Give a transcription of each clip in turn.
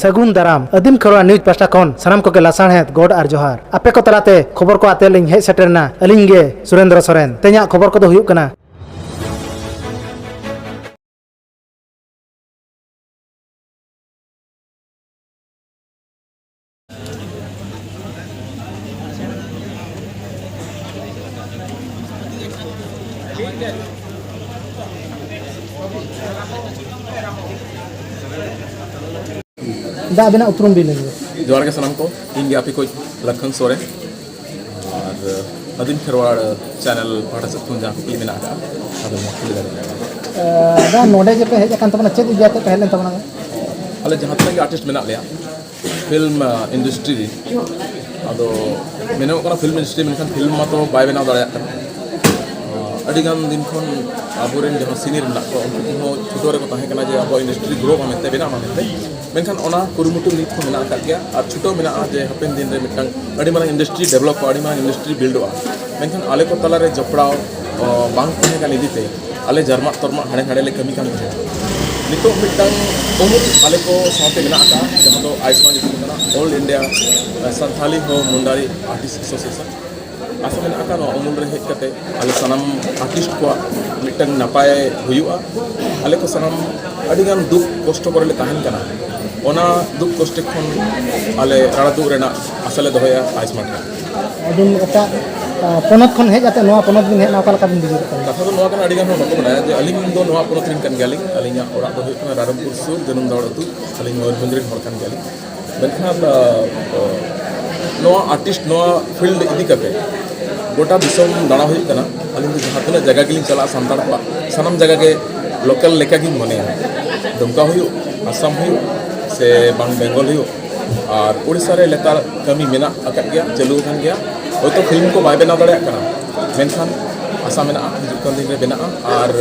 सगुन दाराम आदिम Kharwa news pasta खन सानाम को लासाणहेत गोड आर जोहार आपे को तलाते खबर को आते लिंग हे सेटरना अलिंग गे सुरेंद्र सोरेन ते냐 खबर को दो हुयुक कना दा बिना उपरुम भी लेंगे जोहार के सनम को इन गया को लखन सोरेन और अदिम खरवाड़ चैनल पाटा सतुन जहाँ की बिना का अब मौके दा नोडे जे पे हेज कान तबना चेद इजाते पहले तबना अले जहाँ तक आर्टिस्ट मेना लिया फिल्म इंडस्ट्री अदो मेनो कना फिल्म इंडस्ट्री मेनखान फिल्म मा तो बाय बेना दाड़ा कना अडिगान दिन खन आबोरेन जहाँ सीनियर मेना को उनको छोटो रे को ताहे कना जे अब इंडस्ट्री ग्रो मा मेते बेना मा मेते मेनखान ओना कुरुमुटु नीत को मेना का गया और छोटो मेना जे हपेन दिन रे मिटंग अडी मारा इंडस्ट्री डेवलप अडी मारा इंडस्ट्री बिल्डवा मेनखान आले को तला रे जपड़ाव बांग ताहे का निदिते आले जर्मा तरमा हाड़े हाड़े ले कमी काम करे नितो मिटंग उमुर आले को साथे मेना का जहाँ तो आयुष्मान जो कना ऑल इंडिया संथाली हो मुंडारी आर्टिस्ट एसोसिएशन आसा मेना का नो उमुर रे हेज कते आले सनम आर्टिस्ट को मिटंग नपाय हुयुआ आले को सनम अडिगान दुख कष्ट करे ले ताहन कना ओना दुख कष्ट खन आले राणा दुख रेना असले दोया आयुष्मान अदिम ओटा पनत खन हेज आते नोआ पनत दिन हे ना काल का दिन बिजु कथा तो नोआ कना अडिगान हो बको बनाया जे अलिंग दो नोआ पनत रिन कन गालिंग अलिंगा ओड़ा दो हुई कना रारमपुर सुर जनम दावड़ अतु अलिंग और मंदिर हर कन गालिंग बेनखान नोआ आर्टिस्ट नोआ फील्ड इदी कते गोटा दिसम दाड़ा हुई कना अलिंग जहाँ तना जगह गिलिंग चला सानताड़ को सनम जगह के लोकल लेका गिंग मने दुमका हुई आसाम हुई से बांग बेंगल हुई और उड़ीसा रे लेतार कमी मेना अकट गया चलू kan गया होय तो फिल्म को बाय बेना दाड़ा कना मेनखान आशा मेना हिजुक kan दिन रे बेना और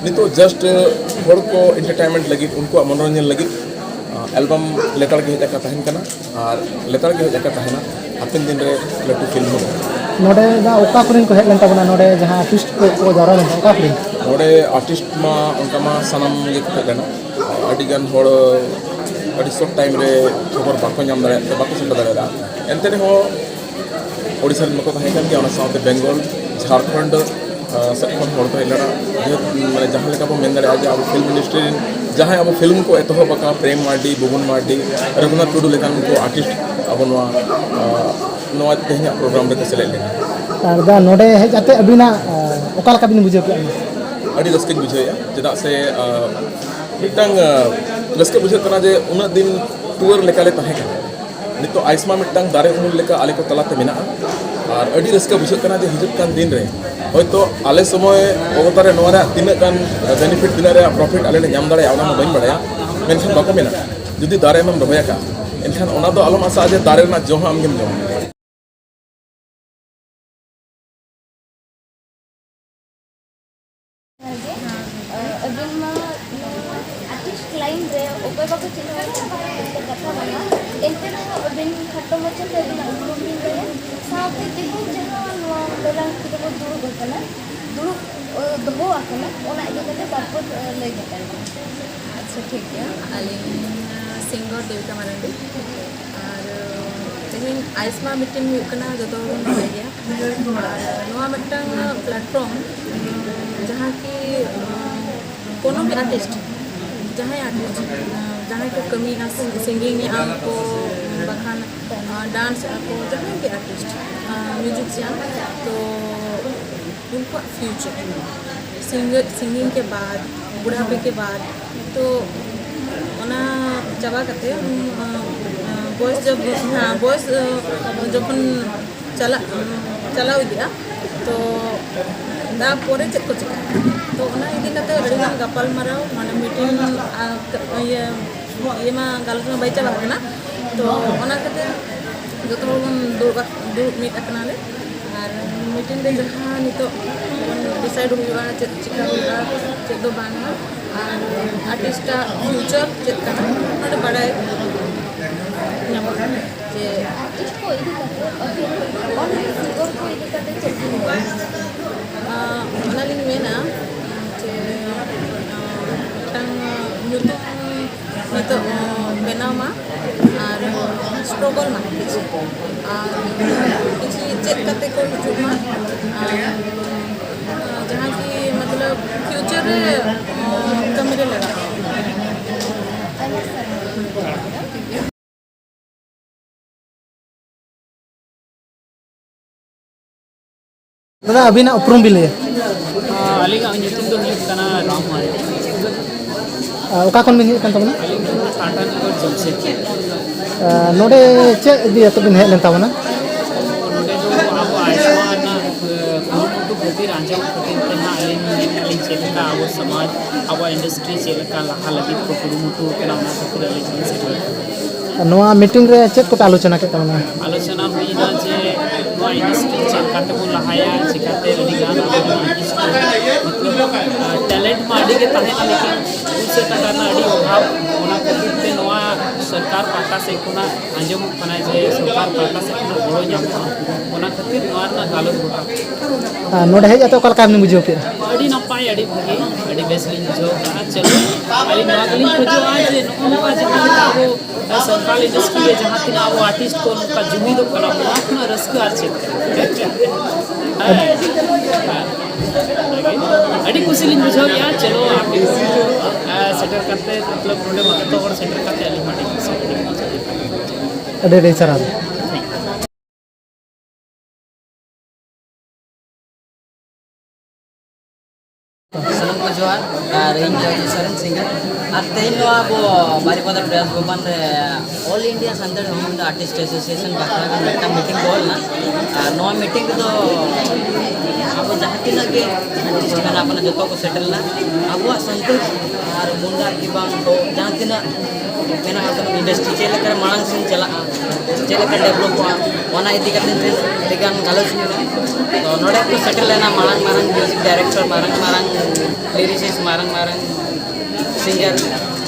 नितो जस्ट होड़ को एंटरटेनमेंट लगी उनको मनोरंजन लगी एल्बम लेतार के हेजा तहन कना और लेतार के हेजा तहना अपन दिन रे लटू फिल्म नोडे दा ओका कुरिन को हेलन तबना नोडे जहां आर्टिस्ट को जारा ले ओका कुरिन नोडे आर्टिस्ट मा उनका मा सनम गे हेलना अडिगान होड़ अड़ी शॉर्ट टाइम रे खबर बाको नाम दाड़ा बाको सेट दाड़ा एनते हो ओडिसा रे मको ताहे kan गया साउथ बेंगल झारखंड सेखन होड़ तो हेलना माने जहां लेका बो मेन दाड़ा जे अब फिल्म इंडस्ट्री जहां अब फिल्म को एतो बका प्रेम मार्डी बुगुन मार्डी रघुनाथ टुडू लेकान को आर्टिस्ट अब नोआ तेहना प्रोग्राम रे सेलेक्ट लेना और दा नोडे हेज आते अबिना ओका लका बिन बुझे के अड़ी रस्के बुझेया चेदा से मिटंग रस्के बुझे कना जे उना दिन टूर लेकाले ताहे कना नितो आइसमा मिटंग दारे उमुल लेका आले को तलाते मेना और अड़ी रस्के बुझे कना जे हिजुक कान दिन रे होयतो आले समय अवतारे नोरा तिना कान बेनिफिट दिना रे प्रॉफिट आले ने नाम दाड़े आवना मा बइन बड़ाया मेनखान बाको मेना जुदी दारे मम रहोया का एनखान ओना दो आलम आसा जे दारे ना जोहा आमगेम जोहा लाइन रे ओके बाको चिन्ह कथा बना एंते बिन खट्टो मचन रे बिन बिन रे साथे देखो जनो बेलांग के को दूर गतना दूर दहो आकना ओना इदि कते बापो ले गता अच्छा ठीक है अलिंग सिंगर देवता मारंडी और तेहिन आइसमा मीटिंग हुकना जतो गया नोआ मिटंग प्लेटफॉर्म जहां की कोनो भी आर्टिस्ट जहाँ को कमी सिंगिंग में को बखान डांस को जहाँ के आर्टिस्ट म्यूजिशियन तो उनको फ्यूचर सिंगिंग के बाद बुढ़ापे के बाद तो ओना चाबा करते वॉइस जब हाँ वॉइस जब चलाव दिया तो दा पोरे चेक को चिका तो ओना इदी कते अडिगान गपाल माराव माने मीटिंग ये मा गालत में बाई चाबा कना तो ओना कते जतो बन दुर मीट अकना ले और मीटिंग दे जहां नितो डिसाइड हुआ चेक चिका हुआ चेक दो बांगा और आर्टिस्ट फ्यूचर चेक कना नोडे बड़ाय ᱧᱟᱢᱚᱜ ᱡᱮ आर्टिस्ट को इदी करते और सिंगर को इदी करते चेक ᱚᱱᱟ ᱞᱤᱧ ᱢᱮᱱᱟ ᱡᱮ ᱢᱤᱫᱴᱟᱝ ᱧᱩᱛᱩᱢ ᱱᱤᱛᱚᱜ ᱵᱮᱱᱟᱣ मा स्ट्रगल मा किछि चेक करते को जुमा जहाँ की मतलब फ्यूचर रे कमी रे लगा दादा अभी ना उपरूम भी ले अलीगा ᱧᱩᱛᱩᱢ ᱫᱚ ᱦᱩᱭᱩᱜ ᱠᱟᱱᱟ ᱨᱟᱢ ᱢᱟᱨᱰᱤ ओका खन बिन हेज कान तबना अलीग ᱫᱚ ᱴᱟᱴᱟ नगर जमशेदपुर नोडे चे इदी तो बिन हेज लेन तबना नोडे दो अब आयुष्मान कुरुमुटु खातिर आंजम खातिर ते ना अलीग चेलका अब समाज अब इंडस्ट्री चेलका लहा लगित को कुरुमुटु केना ना खातिर अलीग सेटल नोआ मीटिंग रे चेक को आलोचना के तबना आलोचना हुईना जे नोआ इंडस्ट्री चेलकाते को लहाया चिकाते अलीगान मतलब टैलेंट मा अड़ी के ताहे लेकिन उनसे टका ना अड़ी अभाव ओना खातिर ते नोआ सरकार पाटा से कोना आंजम कना जे सरकार पाटा से कोना गोड़ो ᱧᱟᱢ ओना खातिर नोआ ना गालत गोटा नोडे हेज तो कल काम बुझो के अड़ी नपाय अड़ी भागी अड़ी बेस लिन बुझो का चलो अली नोआ गलिन खोजो आज नोआ जहां वो सरकार इंडस्ट्री रे जहां तिना वो आर्टिस्ट को उनका जुमीद कना अपना रस्का आर चेक अड़ी खुशी लिन बुझो गया चलो आप सेटल करते मतलब रोडे में तो और सेटल करते अली माटी अडे सरा सलाम को जोहार और इन सरन सिंगर और तेन अब बारीपदा प्रयास गोपान ऑल इंडिया संतर हम आर्टिस्ट एसोसिएशन बाखरा मीटिंग बोल ना नवा मीटिंग तो अब जहाँ तीन के आर्टिस्ट का अपना जो को सेटल ना अब संतोष और मुंडा की बांग तो जहाँ तीन मेना इंडस्ट्री चेलकर मांग से चला चेलकर डेवलप होना इदी करते दिगान गालोच तो नोडे को सेटल लेना मांग म्यूजिक डायरेक्टर मांग लिरिसिस्ट मांग सिंगर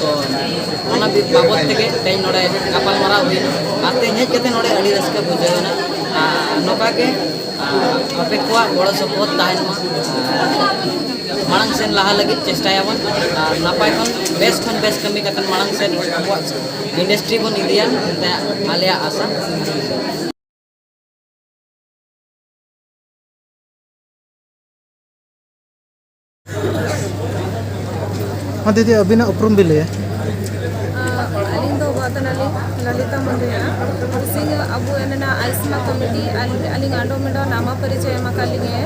तो ओना भी बाबत तेगे तेज नोडे गापाल मारा हुई आते हेज केते नोडे अड़ी रस्का बुझावना नोका के आपे को बड़ा सपोर्ट ताहेनमा मांग सेन लहा लगी चेष्टायाबन नापाय खन बेस कमी कतन मांग सेन इंडस्ट्री बन इदिया आलिया आशा हाँ दीदी अभी ना उपरूम भी ले अलिंग दो वादनाली ललिता मंदिया सिंग अबु एना आइस्मा कमिटी अलिंग आंडो मेडो नामा परिचय मा कलिंगे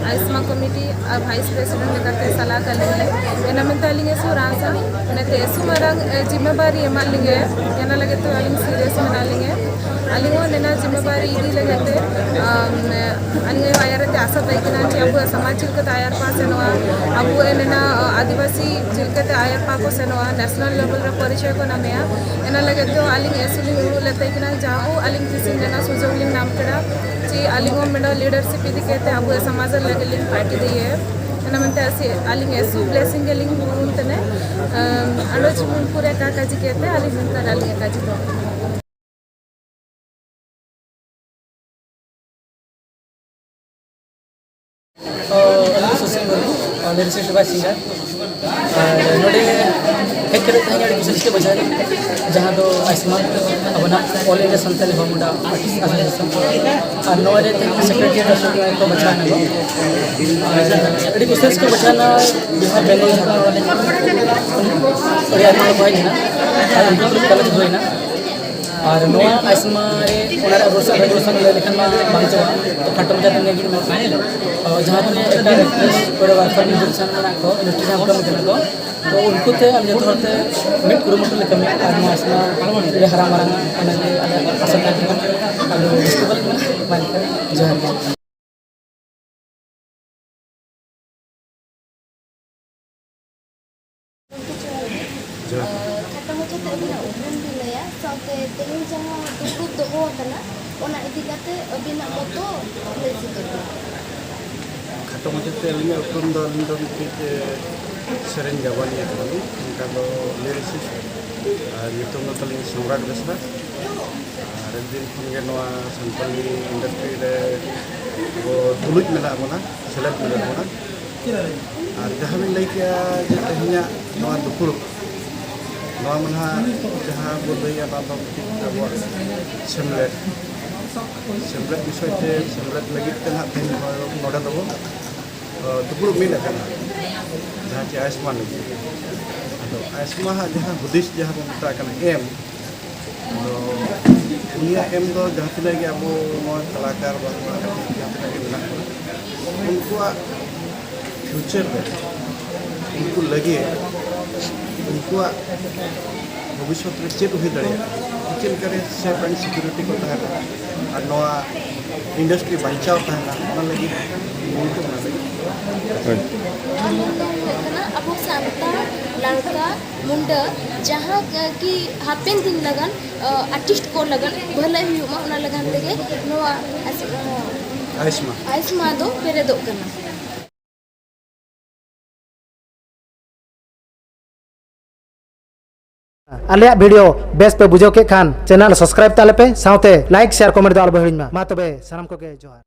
आइस्मा कमिटी वाइस प्रेसिडेंट करते सलाह कलिंगे एना में तलिंगे सुरासा ने तेसु मरंग जिम्मेदारी एमालिंगे एना लगे तो अलिंग सीरियस मनालिंगे अलिंगो नेना जिम्मेदारी इदी लगते अलिंगे वायरते आशा तैकिना कि अबु समाज चिलकत आयर पास एनवा अबु एना आदिवासी चिलकत आयर पाको सेनवा नेशनल लेवल रे परिचय को नामया एना लगे तो अलिंग एसुलिंग उड़ू लेते किना जाओ अलिंग किसी नेना सुजोलिंग नाम कड़ा ची अलिंगो मेडो लीडरशिप इदी कहते अबु समाज लगे लिंग पार्टी दिए एना मनते ऐसे अलिंग एसु ब्लेसिंग के लिंग उनतने अलोच पूरे का काजी कहते अलिंग उनका डालिंग काजी तो और लिरिसिस्ट बाय सिंगर और नोडे हेड करे तहनी अड़ी विशेष के बजाय जहाँ दो आयुष्मान अपना ऑल इंडिया संताली मुंडा आर्टिस्ट एसोसिएशन और नोडे तहनी सेक्रेटरी अशोक को बचाना हो अड़ी विशेष के बचाना बिहार बेंगल झारखंड और यार को है ना कल हुई ना और नोआ आइस्मा रे ओनारे रोशन लेखन मा बांचो तो खटम जाते नेगिर में जहाँ तक एक कोरियोग्राफर निर्देशन में को इंडस्ट्री जहाँ कम करने को तो उनको थे हम जो थोड़े मिट कुरुमुटु लेकर में आज आइस्मा ये हरा मरंग अनगे आशा करते हैं और डिस्ट्रिक्ट में मालिक जोहार kata macam tak bina ubun bila ya sampai dengan jangan duduk doa kena orang itu kata bina moto boleh situ kata macam tu lima ubun dah lima kita sering jawan ya kali kalau lirisis itu nggak paling surat besar Rendin punya noa sampali industri le वो दुलुज मेला बोना select मेला बोना और जहाँ भी लेके जैसे हिया नोआ दुकुड़ नवा मना जहाँ बो लैया ना तो अब सेमलेट सेमलेट विषय ते सेमलेट लगी ते ना तेन नोडा दबो दुपुर मिल करना जहाँ चे आयुष्मान लगी तो आयुष्मान जहाँ बुद्धिस्ट जहाँ बो मता करना एम तो उनिया एम दो जहाँ तिना के अब कलाकार बाबा जहाँ तिना के मिला उनको फ्यूचर में उनको लगे उनको भविष्य में चेक हुई दड़े चेक करे सेफ एंड सिक्योरिटी को तहना और नवा इंडस्ट्री बचाव तहना लगे उनको बना लगे अब सानता लड़का मुंडा जहाँ कि हापेन दिन लगन आर्टिस्ट को लगन भले हुआ उना लगन तेगे नवा आयुष्मा दो पेरे दो करना आलिया वीडियो बेस पे बुझो के खान चैनल सब्सक्राइब ताले पे साउते लाइक शेयर कमेंट दो आलो बहिमा मा तबे सनम को के जोहार।